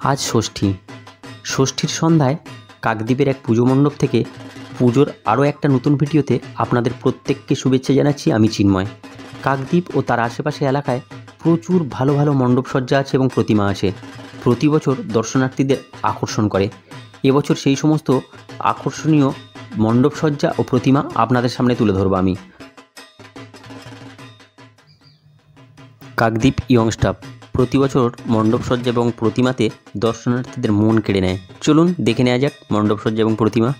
আজ ষষ্ঠীর সন্ধ্যায় কাকদ্বীপের এক পুজো মণ্ডপ থেকে পুজোর আরও একটা নতুন ভিডিওতে আপনাদের প্রত্যেককে শুভেচ্ছা জানাচ্ছি। আমি চিন্ময়। কাকদ্বীপ ও তার আশেপাশে এলাকায় প্রচুর ভালো ভালো মণ্ডপসজ্জা আছে এবং প্রতিমা আছে, প্রতি বছর দর্শনার্থীদের আকর্ষণ করে। এবছর সেই সমস্ত আকর্ষণীয় মণ্ডপসজ্জা ও প্রতিমা আপনাদের সামনে তুলে ধরব আমি। কাকদ্বীপ ইয়ং স্টাফ প্রতি বছর মণ্ডপসজ্জা এবং প্রতিমাতে দর্শনার্থীদের মন কেড়ে নেয়। চলুন দেখে নেওয়া যাক মণ্ডপসজ্জা এবং প্রতিমা।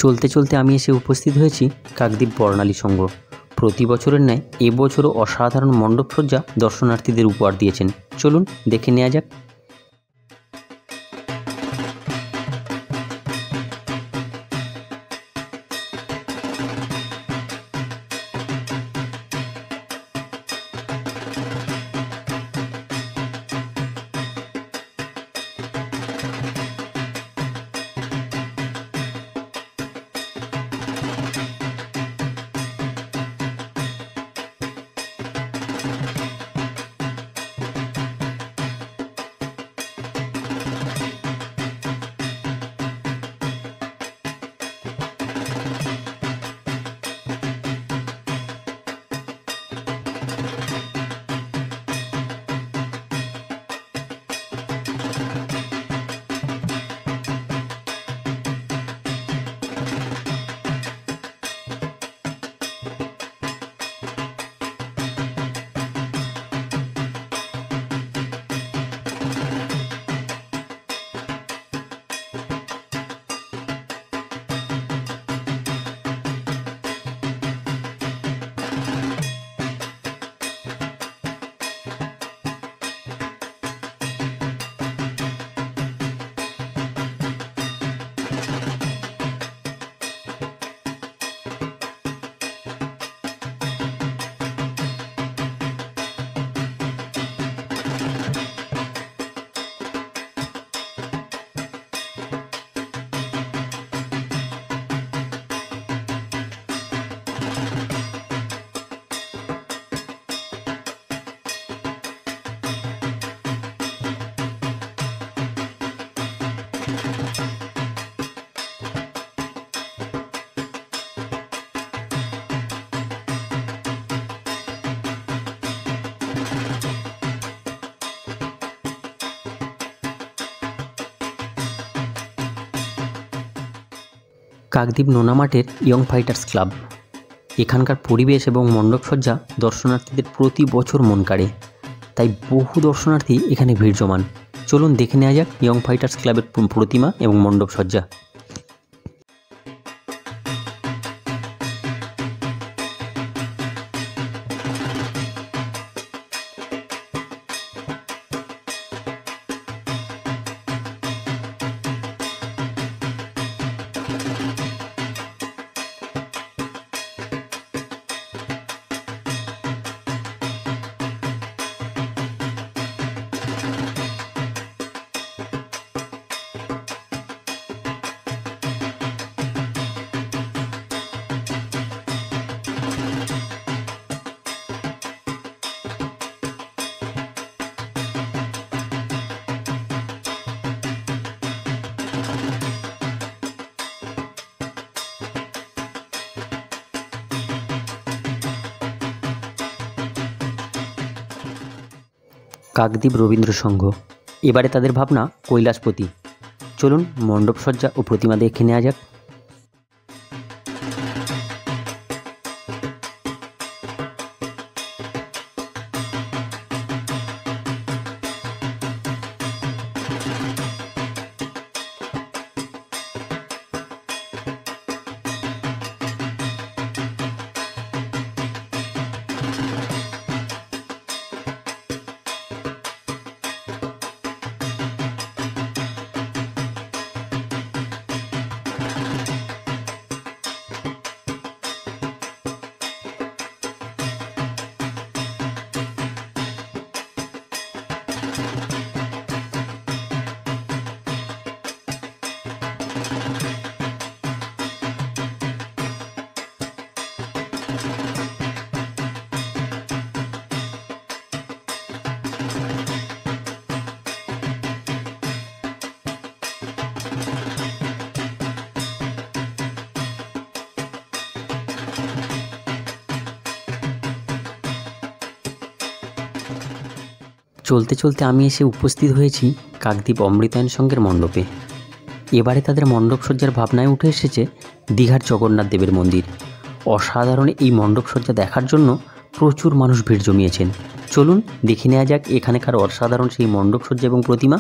চলতে চলতে আমি এসে উপস্থিত হয়েছি কাকদ্বীপ বর্ণালী সংঘ। প্রতি বছরের ন্যায় এবছরও অসাধারণ মণ্ডপসজ্জা দর্শনার্থীদের উপহার দিয়েছেন। চলুন দেখে নেওয়া যাক। কাকদ্বীপ নোনামাঠের ইয়ং ফাইটার্স ক্লাব, এখানকার পরিবেশ এবং মণ্ডপসজ্জা দর্শনার্থীদের প্রতি বছর মন কাড়ে, তাই বহু দর্শনার্থী এখানে ভিড় জমান। চলুন দেখে নেওয়া যাক ইয়ং ফাইটার্স ক্লাবের প্রতিমা এবং মণ্ডপসজ্জা। কাকদ্বীপ রবীন্দ্র সংঘ, এবারে তাদের ভাবনা কৈলাসপতি। চলুন মণ্ডপসজ্জা ও প্রতিমা দেখে নেওয়া যাক। চলতে চলতে আমি এসে উপস্থিত হয়েছি কাকদ্বীপ অমৃতায়ন সংঘের মণ্ডপে। এবারে তাদের মণ্ডপসজ্জার ভাবনায় উঠে এসেছে দীঘার জগন্নাথ দেবের মন্দির। অসাধারণ এই মণ্ডপসজ্জা দেখার জন্য প্রচুর মানুষ ভিড় জমিয়েছেন। চলুন দেখে নেওয়া যাক এখানকার অসাধারণ সেই মণ্ডপসজ্জা এবং প্রতিমা।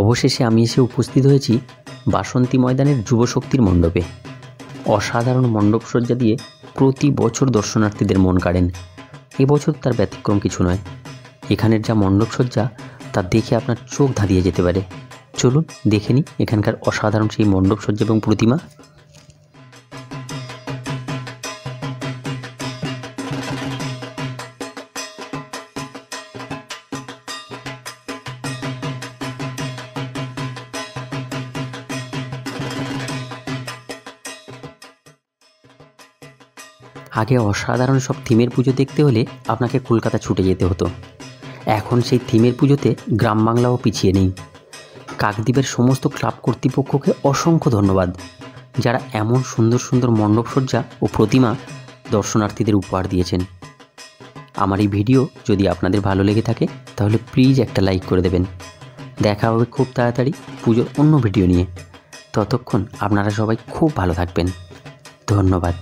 অবশেষে আমি এসে উপস্থিত হয়েছি বাসন্তী ময়দানের যুবশক্তির মণ্ডপে। অসাধারণ মণ্ডপসজ্জা দিয়ে প্রতি বছর দর্শনার্থীদের মন কাড়েন। এবছর তার ব্যতিক্রম কিছু নয়। এখানের যা মণ্ডপসজ্জা তা দেখে আপনার চোখ ধাঁধিয়ে যেতে পারে। চলুন দেখে নিই এখানকার অসাধারণ সেই মণ্ডপসজ্জা এবং প্রতিমা। আগে অসাধারণ সব থিমের পুজো দেখতে হলে আপনাকে কলকাতা ছুটে যেতে হতো। এখন সেই থিমের পুজোতে গ্রাম বাংলাও পিছিয়ে নেই। কাকদ্বীপের সমস্ত ক্লাব কর্তৃপক্ষকে অসংখ্য ধন্যবাদ, যারা এমন সুন্দর সুন্দর মণ্ডপসজ্জা ও প্রতিমা দর্শনার্থীদের উপহার দিয়েছেন। আমার এই ভিডিও যদি আপনাদের ভালো লেগে থাকে তাহলে প্লিজ একটা লাইক করে দেবেন। দেখা হবে খুব তাড়াতাড়ি পুজোর অন্য ভিডিও নিয়ে। ততক্ষণ আপনারা সবাই খুব ভালো থাকবেন। ধন্যবাদ।